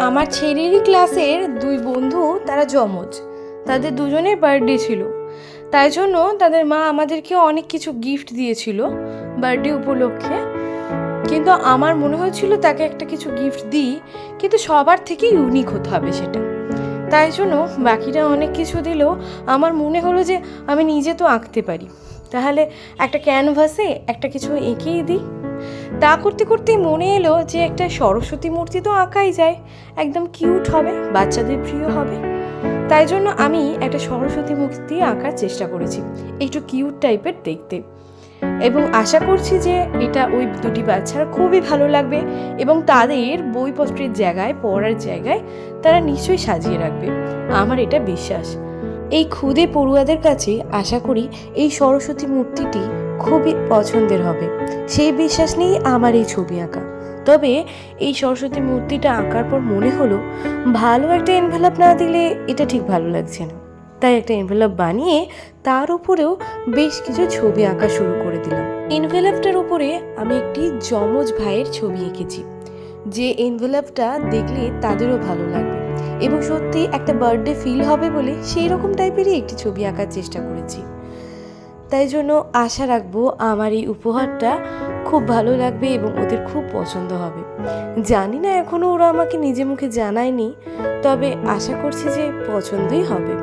আমার ছেলেরই ক্লাসের দুই বন্ধু, তারা জমজ। তাদের দুজনের বার্থডে ছিল, তাই জন্য তাদের মা আমাদেরকে অনেক কিছু গিফট দিয়েছিল বার্থডে উপলক্ষে। কিন্তু আমার মনে হয়েছিল তাকে একটা কিছু গিফট দিই, কিন্তু সবার থেকে ইউনিক হতে হবে সেটা। তাই জন্য বাকিরা অনেক কিছু দিলেও আমার মনে হলো যে আমি নিজে তো আঁকতে পারি, তাহলে একটা ক্যানভাসে একটা কিছু এঁকেই দিই। তা করতে করতেই মনে এলো যে একটা সরস্বতী মূর্তি তো আঁকাই যায়, একদম কিউট হবে, বাচ্চাদের প্রিয় হবে। তাই জন্য আমি একটা সরস্বতী মূর্তি আঁকার চেষ্টা করেছি, একটু কিউট টাইপের দেখতে, এবং আশা করছি যে এটা ওই দুটি বাচ্চার খুবই ভালো লাগবে এবং তাদের বইপত্রের জায়গায়, পড়ার জায়গায় তারা নিশ্চয়ই সাজিয়ে রাখবে, আমার এটা বিশ্বাস। এই ক্ষুদে পড়ুয়াদের কাছে আশা করি এই সরস্বতী মূর্তিটি খুবই পছন্দের হবে, সেই বিশ্বাস নিয়েই আমার এই ছবি আঁকা। তবে এই সরস্বতী মূর্তিটা আঁকার পর মনে হলো ভালো একটা এনভেলপ না দিলে এটা ঠিক ভালো লাগছে না, তাই একটা এনভেলপ বানিয়ে তার উপরেও বেশ কিছু ছবি আঁকা শুরু করে দিলাম। এনভেলপটার উপরে আমি একটি যমজ ভাইয়ের ছবি এঁকেছি, যে এনভেলপটা দেখলে তাদেরও ভালো লাগবে এবং সত্যি একটা বার্থডে ফিল হবে বলে সেই রকম টাইপেরই একটি ছবি আঁকার চেষ্টা করেছি। তাই জন্য আশা রাখবো আমার এই উপহারটা খুব ভালো লাগবে এবং ওদের খুব পছন্দ হবে। জানি না, এখনও ওরা আমাকে নিজে মুখে জানায়নি, তবে আশা করছি যে পছন্দই হবে।